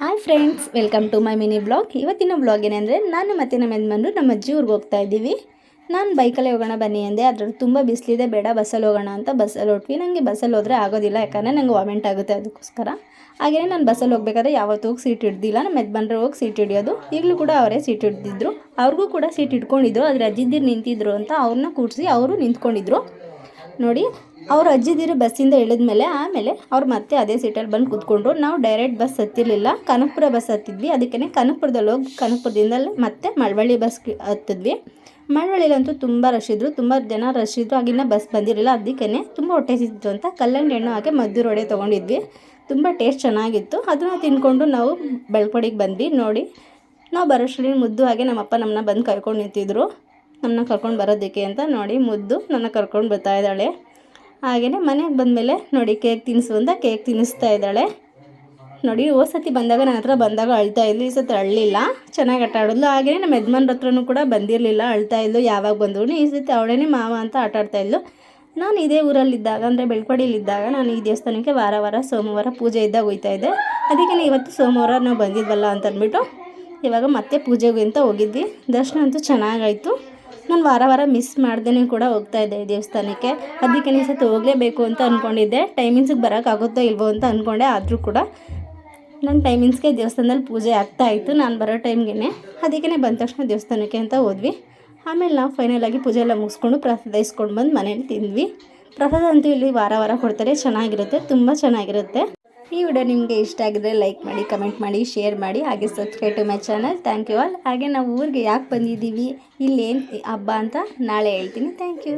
Hi friends, welcome to my mini blog. ಇವತ್ತಿನ blog ಏನಂದರೆ ನಾನು ಮತ್ತು ನಮ್ಮ ಯಜಮಾನರು ನಮ್ಮ ಅಜ್ಜಿ ಊರಿಗೆ ಹೋಗ್ತಾ ಇದ್ದೀವಿ. ನಾನು ಬೈಕಲ್ಲೇ ಹೋಗೋಣ ಬನ್ನಿ ಅಂದೆ. ಅದ್ರಲ್ಲಿ ತುಂಬ ಬಿಸಿಲಿದೆ, ಬೇಡ ಬಸ್ಸಲ್ಲಿ ಹೋಗೋಣ ಅಂತ ಬಸ್ಸಲ್ಲಿ ಹೊಟ್ವಿ. ನನಗೆ ಬಸ್ಸಲ್ಲಿ ಹೋದರೆ ಆಗೋದಿಲ್ಲ, ಯಾಕಂದರೆ ನನಗೆ ವಾಮಿಂಟ್ ಆಗುತ್ತೆ. ಅದಕ್ಕೋಸ್ಕರ ಹಾಗೆಯೇ ನಾನು ಬಸ್ಸಲ್ಲಿ ಹೋಗ್ಬೇಕಾದ್ರೆ ಯಾವತ್ತೂ ಹೋಗಿ ಸೀಟ್ ಹಿಡ್ದಿಲ್ಲ. ನಮ್ಮ ಯಜಮಾನರು ಹೋಗಿ ಸೀಟ್ ಹಿಡಿಯೋದು. ಈಗಲೂ ಕೂಡ ಅವರೇ ಸೀಟ್ ಹಿಡ್ದಿದ್ರು. ಅವ್ರಿಗೂ ಕೂಡ ಸೀಟ್ ಹಿಡ್ಕೊಂಡಿದ್ರು. ಆದರೆ ಅಜ್ಜಿದ್ದೀರು ನಿಂತಿದ್ರು ಅಂತ ಅವ್ರನ್ನ ಕೂರಿಸಿ ಅವರು ನಿಂತ್ಕೊಂಡಿದ್ರು. ನೋಡಿ, ಅವ್ರು ಅಜ್ಜಿದಿರು ಬಸ್ಸಿಂದ ಇಳಿದ್ಮೇಲೆ ಆಮೇಲೆ ಅವ್ರು ಮತ್ತೆ ಅದೇ ಸೀಟಲ್ಲಿ ಬಂದು ಕೂತ್ಕೊಂಡ್ರು. ನಾವು ಡೈರೆಕ್ಟ್ ಬಸ್ ಹತ್ತಿರಲಿಲ್ಲ, ಕನಕಪುರ ಬಸ್ ಹತ್ತಿದ್ವಿ. ಅದಕ್ಕೇ ಕನಕಪುರದಲ್ಲಿ ಹೋಗಿ ಕನಕಪುರದಿಂದಲೇ ಮತ್ತೆ ಮಳವಳ್ಳಿ ಬಸ್ ಹತ್ತಿದ್ವಿ. ಮಳವಳ್ಳಿಲಂತೂ ತುಂಬ ರಶ್ ಇದ್ದರು, ತುಂಬ ಜನ ರಶ್ ಇದ್ದರು. ಆಗಿನ ಬಸ್ ಬಂದಿರಲಿಲ್ಲ, ಅದಕ್ಕೇ ತುಂಬ ಹೊಟ್ಟೆ ಸಿಕ್ತು ಅಂತ ಕಲ್ಲಂಗಡಿ ಹಣ್ಣು ಹಾಕಿ ಮದ್ದೂರು ವಡೆ ತೊಗೊಂಡಿದ್ವಿ. ತುಂಬ ಟೇಸ್ಟ್ ಚೆನ್ನಾಗಿತ್ತು. ಅದನ್ನು ತಿಂದ್ಕೊಂಡು ನಾವು ಬೆಳ್ಕೊಡಿಗೆ ಬಂದ್ವಿ. ನೋಡಿ, ನಾವು ಬರೋಷ್ಟರಲ್ಲಿ ಮುದ್ದು ಹಾಗೆ ನಮ್ಮಪ್ಪ ನಮ್ಮನ್ನ ಬಂದು ಕರ್ಕೊಂಡು ನಿಂತಿದ್ರು, ನಮ್ಮನ್ನ ಕರ್ಕೊಂಡು ಬರೋದಕ್ಕೆ ಅಂತ. ನೋಡಿ, ಮುದ್ದು ನನ್ನ ಕರ್ಕೊಂಡು ಬರ್ತಾ ಇದ್ದಾಳೆ. ಹಾಗೆಯೇ ಮನೆಗೆ ಬಂದಮೇಲೆ ನೋಡಿ ಕೇಕ್ ತಿನ್ನಿಸು ಅಂತ ಕೇಕ್ ತಿನ್ನಿಸ್ತಾ ಇದ್ದಾಳೆ. ನೋಡಿ, ಸತಿ ಬಂದಾಗ ನನ್ನ ಹತ್ರ ಬಂದಾಗ ಅಳ್ತಾ ಇದ್ಲು, ಈ ಸತಿ ಅಳ್ಳಿಲ್ಲ, ಚೆನ್ನಾಗಿ ಆಟ ಆಡಿದ್ಲು. ಹಾಗೆಯೇ ನಮ್ಮ ಯಜಮಾನ್ರ ಹತ್ರನೂ ಕೂಡ ಬಂದಿರಲಿಲ್ಲ, ಅಳ್ತಾ ಇದ್ಲು. ಯಾವಾಗ ಬಂದ್ರು ಈ ಸತಿ ಅವಳೇನೇ ಮಾವ ಅಂತ ಆಟ ಆಡ್ತಾಯಿದ್ಲು. ನಾನು ಇದೇ ಊರಲ್ಲಿದ್ದಾಗ ಅಂದರೆ ಬೆಳ್ಕೊಡಿಲಿದ್ದಾಗ ನಾನು ಈ ದೇವಸ್ಥಾನಕ್ಕೆ ವಾರ ಸೋಮವಾರ ಪೂಜೆ ಇದ್ದಾಗ ಹೋಗ್ತಾಯಿದ್ದೆ. ಅದಕ್ಕೆ ಇವತ್ತು ಸೋಮವಾರ ನಾವು ಬಂದಿದ್ವಲ್ಲ ಅಂತ ಅಂದ್ಬಿಟ್ಟು ಇವಾಗ ಮತ್ತೆ ಪೂಜೆಗೆ ಅಂತ ಹೋಗಿದ್ವಿ. ದರ್ಶನ ಅಂತೂ ಚೆನ್ನಾಗಾಯಿತು. ನಾನು ವಾರ ಮಿಸ್ ಮಾಡ್ದೇ ಕೂಡ ಹೋಗ್ತಾಯಿದ್ದೆ ಈ ದೇವಸ್ಥಾನಕ್ಕೆ. ಅದಕ್ಕೆ ಈ ಸತಿ ಹೋಗಲೇಬೇಕು ಅಂತ ಅಂದ್ಕೊಂಡಿದ್ದೆ. ಟೈಮಿಂಗ್ಸಿಗೆ ಬರೋಕ್ಕಾಗುತ್ತೋ ಇಲ್ವೋ ಅಂತ ಅಂದ್ಕೊಂಡೆ. ಆದರೂ ಕೂಡ ನನ್ನ ಟೈಮಿಂಗ್ಸ್ಗೆ ದೇವಸ್ಥಾನದಲ್ಲಿ ಪೂಜೆ ಆಗ್ತಾಯಿತ್ತು ನಾನು ಬರೋ ಟೈಮ್ಗೆ. ಅದಕ್ಕೆ ಬಂದ ತಕ್ಷಣ ದೇವಸ್ಥಾನಕ್ಕೆ ಅಂತ ಹೋದ್ವಿ. ಆಮೇಲೆ ನಾವು ಫೈನಲಾಗಿ ಪೂಜೆ ಎಲ್ಲ ಮುಗಿಸ್ಕೊಂಡು ಪ್ರಸಾದ ಇಸ್ಕೊಂಡು ಬಂದು ಮನೇಲಿ ತಿಂದ್ವಿ. ಪ್ರಸಾದ ಅಂತೂ ಇಲ್ಲಿ ವಾರ ಕೊಡ್ತಾರೆ, ಚೆನ್ನಾಗಿರುತ್ತೆ, ತುಂಬ ಚೆನ್ನಾಗಿರುತ್ತೆ. ಈ ವಿಡಿಯೋ ನಿಮಗೆ ಇಷ್ಟ ಆಗಿದ್ರೆ ಲೈಕ್ ಮಾಡಿ, ಕಮೆಂಟ್ ಮಾಡಿ, ಶೇರ್ ಮಾಡಿ, ಹಾಗೆ subscribe to my channel. Thank you all. ಹಾಗೆ ನಾವು ಊರಿಗೆ ಯಾಕೆ ಬಂದಿದ್ದೀವಿ, ಇಲ್ಲೇನು ಹಬ್ಬ ಅಂತ ನಾಳೆ ಹೇಳ್ತೀನಿ. Thank you.